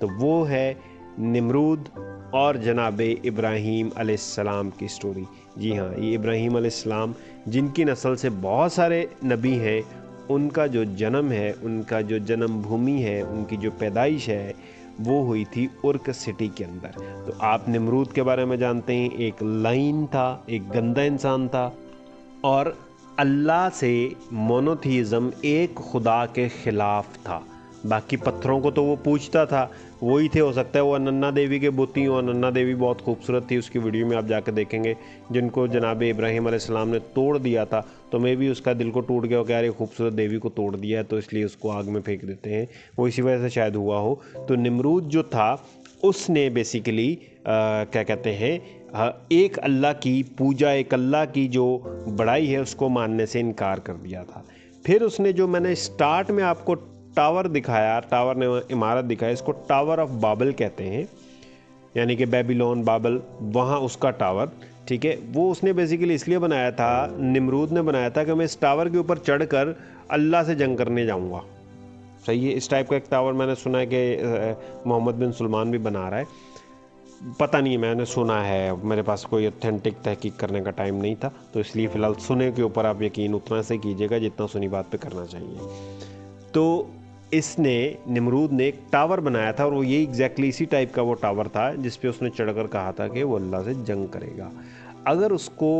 तो वो है निमरूद और जनाब इब्राहीम अलैहिस्सलाम की स्टोरी। जी हाँ, ये इब्राहीम अलैहिस्सलाम जिनकी नस्ल से बहुत सारे नबी हैं, उनका जो जन्म है, उनका जो जन्म भूमि है, उनकी जो पैदाइश है, वो हुई थी उर्क सिटी के अंदर। तो आप निमरूद के बारे में जानते हैं, एक लाइन था, एक गंदा इंसान था और अल्लाह से मोनोथीज़म, एक खुदा के ख़िलाफ़ था। बाकी पत्थरों को तो वो पूछता था, वही थे। हो सकता है वो अनन्ना देवी के बुत ही हों। अनन्ना देवी बहुत खूबसूरत थी, उसकी वीडियो में आप जाकर देखेंगे, जिनको जनाब इब्राहीम अलैहिस्सलाम ने तोड़ दिया था। तो मे भी उसका दिल को टूट गया हो कि यार ये खूबसूरत देवी को तोड़ दिया है, तो इसलिए उसको आग में फेंक देते हैं। वो इसी वजह से शायद हुआ हो। तो निमरूद जो था, उसने बेसिकली क्या कहते हैं, एक अल्लाह की पूजा, एक अल्लाह की जो बड़ाई है, उसको मानने से इनकार कर दिया था। फिर उसने, जो मैंने स्टार्ट में आपको टावर दिखाया, टावर ने इमारत दिखाई, इसको टावर ऑफ बाबल कहते हैं, यानी कि बेबीलोन, बाबल, वहाँ उसका टावर, ठीक है। वो उसने बेसिकली इसलिए बनाया था, निमरूद ने बनाया था कि मैं इस टावर के ऊपर चढ़कर अल्लाह से जंग करने जाऊँगा। सही है। इस टाइप का एक टावर मैंने सुना है कि मोहम्मद बिन सलमान भी बना रहा है। पता नहीं, मैंने सुना है, मेरे पास कोई ऑथेंटिक तहकीक करने का टाइम नहीं था, तो इसलिए फ़िलहाल सुने के ऊपर आप यकीन उतना से कीजिएगा जितना सुनी बात पे करना चाहिए। तो इसने, निमरूद ने एक टावर बनाया था और वो ये एग्जैक्टली इसी टाइप का वो टावर था जिस पे उसने चढ़कर कहा था कि वो अल्लाह से जंग करेगा। अगर उसको,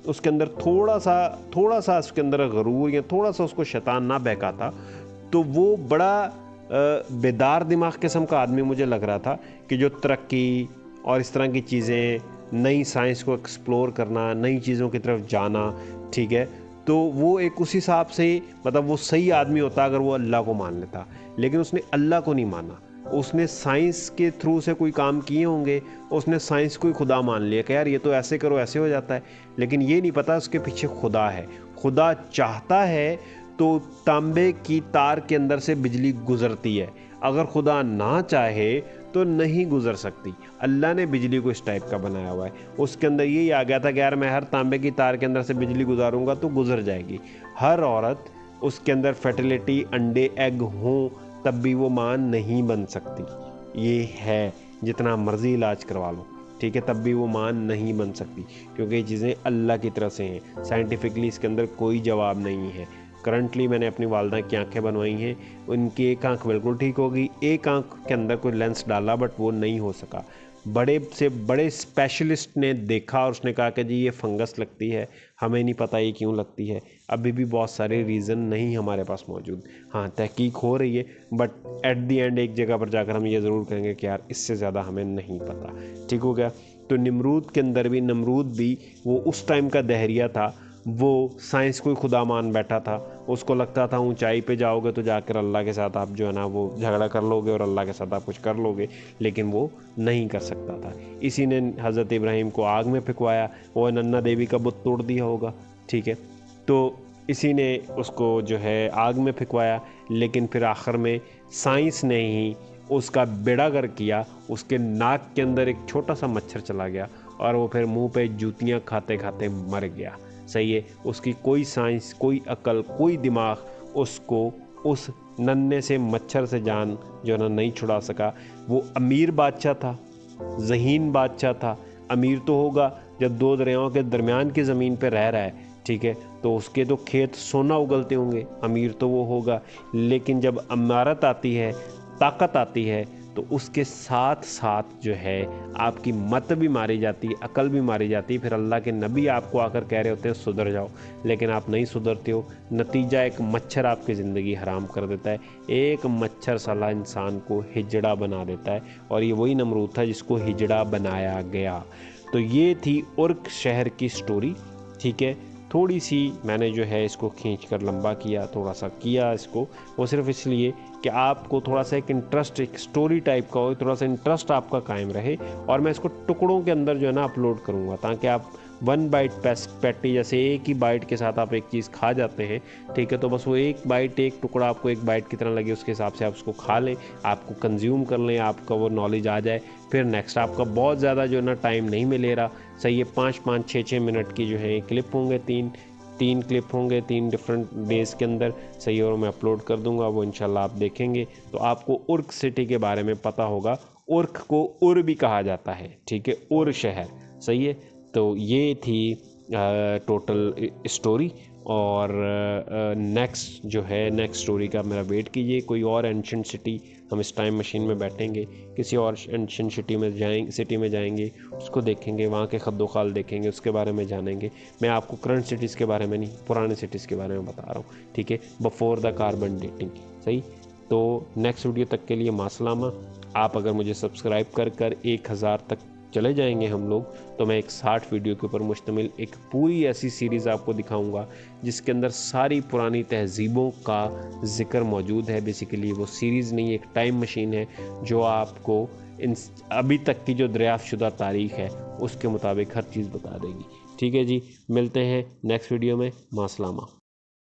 उसके अंदर थोड़ा सा उसके अंदर गरूर या थोड़ा सा उसको शैतान ना बहकाता, तो वो बड़ा बेदार दिमाग किस्म का आदमी मुझे लग रहा था, कि जो तरक्की और इस तरह की चीज़ें, नई साइंस को एक्सप्लोर करना, नई चीज़ों की तरफ जाना, ठीक है, तो वो एक उस हिसाब से, मतलब वो सही आदमी होता अगर वो अल्लाह को मान लेता। लेकिन उसने अल्लाह को नहीं माना, उसने साइंस के थ्रू से कोई काम किए होंगे, उसने साइंस को ही खुदा मान लिया कि यार ये तो ऐसे करो ऐसे हो जाता है। लेकिन ये नहीं पता उसके पीछे खुदा है। खुदा चाहता है तो तांबे की तार के अंदर से बिजली गुजरती है, अगर खुदा ना चाहे तो नहीं गुजर सकती। अल्लाह ने बिजली को इस टाइप का बनाया हुआ है। उसके अंदर यही आ गया था कि यार मैं हर तांबे की तार के अंदर से बिजली गुजारूंगा तो गुजर जाएगी। हर औरत, उसके अंदर फर्टिलिटी, अंडे, एग हों, तब भी वो मां नहीं बन सकती। ये है, जितना मर्जी इलाज करवा लो, ठीक है, तब भी वो मां नहीं बन सकती, क्योंकि ये चीज़ें अल्लाह की तरफ से हैं। साइंटिफिकली इसके अंदर कोई जवाब नहीं है। करंटली मैंने अपनी वालदा की आंखें बनवाई हैं, उनकी एक आंख बिल्कुल ठीक होगी, एक आंख के अंदर कोई लेंस डाला बट वो नहीं हो सका। बड़े से बड़े स्पेशलिस्ट ने देखा और उसने कहा कि जी ये फंगस लगती है, हमें नहीं पता ये क्यों लगती है। अभी भी बहुत सारे रीज़न नहीं हमारे पास मौजूद। हाँ, तहकीक हो रही है, बट एट दी एंड एक जगह पर जाकर हम ये ज़रूर कहेंगे कि यार इससे ज़्यादा हमें नहीं पता। ठीक हो गया। तो निमरूद के अंदर भी, नमरूद भी वो उस टाइम का दहरिया था, वो साइंस को ही खुदा मान बैठा था। उसको लगता था ऊंचाई पे जाओगे तो जाकर अल्लाह के साथ आप जो है ना वो झगड़ा कर लोगे और अल्लाह के साथ आप कुछ कर लोगे, लेकिन वो नहीं कर सकता था। इसी ने हज़रत इब्राहीम को आग में फेंकवाया, वो नन्ना देवी का बुत तोड़ दिया होगा, ठीक है। तो इसी ने उसको जो है आग में फेंकवाया, लेकिन फिर आखिर में साइंस ने ही उसका बेड़ा गर्क किया। उसके नाक के अंदर एक छोटा सा मच्छर चला गया और वो फिर मुंह पे जूतियां खाते खाते मर गया। सही है। उसकी कोई साइंस, कोई अकल, कोई दिमाग उसको उस नन्हे से मच्छर से जान जो ना नहीं छुड़ा सका। वो अमीर बादशाह था, ज़हीन बादशाह था। अमीर तो होगा जब दो दरियाओं के दरमियान की ज़मीन पे रह रहा है, ठीक है, तो उसके तो खेत सोना उगलते होंगे, अमीर तो वो होगा। लेकिन जब अमारत आती है, ताकत आती है, तो उसके साथ साथ जो है आपकी मत भी मारी जाती है, अकल भी मारी जाती है। फिर अल्लाह के नबी आपको आकर कह रहे होते हैं सुधर जाओ, लेकिन आप नहीं सुधरते हो। नतीजा एक मच्छर आपकी ज़िंदगी हराम कर देता है। एक मच्छर साला इंसान को हिजड़ा बना देता है, और ये वही नमरूद था जिसको हिजड़ा बनाया गया। तो ये थी उर्क शहर की स्टोरी, ठीक है। थोड़ी सी मैंने जो है इसको खींच कर लंबा किया, थोड़ा सा किया इसको, वो सिर्फ इसलिए कि आपको थोड़ा सा एक इंटरेस्ट, एक स्टोरी टाइप का हो, थोड़ा सा इंटरेस्ट आपका कायम रहे। और मैं इसको टुकड़ों के अंदर जो है ना अपलोड करूँगा, ताकि आप वन बाइट पैटी, जैसे एक ही बाइट के साथ आप एक चीज़ खा जाते हैं, ठीक है, तो बस वो एक बाइट, एक टुकड़ा आपको एक बाइट की तरह लगे, उसके हिसाब से आप उसको खा लें, आपको कंज्यूम कर लें, आपका वो नॉलेज आ जाए। फिर नेक्स्ट आपका बहुत ज़्यादा जो है ना टाइम नहीं मिले रहा। सही है, 5-5, 6-6 मिनट की जो है क्लिप होंगे, 3 क्लिप होंगे 3 डिफरेंट डेज़ के अंदर, सही है, और मैं अपलोड कर दूंगा, वो इंशाल्लाह आप देखेंगे तो आपको उर्क सिटी के बारे में पता होगा। उर्क को उर भी कहा जाता है, ठीक है, उर शहर, सही है। तो ये थी टोटल स्टोरी, और नेक्स्ट जो है नेक्स्ट स्टोरी का मेरा वेट कीजिए। कोई और एंशिएंट सिटी, हम इस टाइम मशीन में बैठेंगे, किसी और एंशिएंट सिटी में जाएंगे, उसको देखेंगे, वहाँ के खद्दोखाल देखेंगे, उसके बारे में जानेंगे। मैं आपको करंट सिटीज़ के बारे में नहीं, पुराने सिटीज़ के बारे में बता रहा हूँ, ठीक है, बिफोर द कार्बन डेटिंग, सही। तो नेक्स्ट वीडियो तक के लिए मासलामा। आप अगर मुझे सब्सक्राइब कर 1000 तक चले जाएंगे हम लोग, तो मैं एक 60 वीडियो के ऊपर मुश्तमिल एक पूरी ऐसी सीरीज़ आपको दिखाऊंगा जिसके अंदर सारी पुरानी तहजीबों का ज़िक्र मौजूद है। बेसिकली वो सीरीज़ नहीं, एक टाइम मशीन है जो आपको इन अभी तक की जो दरियाफ़्त शुदा तारीख़ है उसके मुताबिक हर चीज़ बता देगी। ठीक है जी, मिलते हैं नेक्स्ट वीडियो में। मासलामा।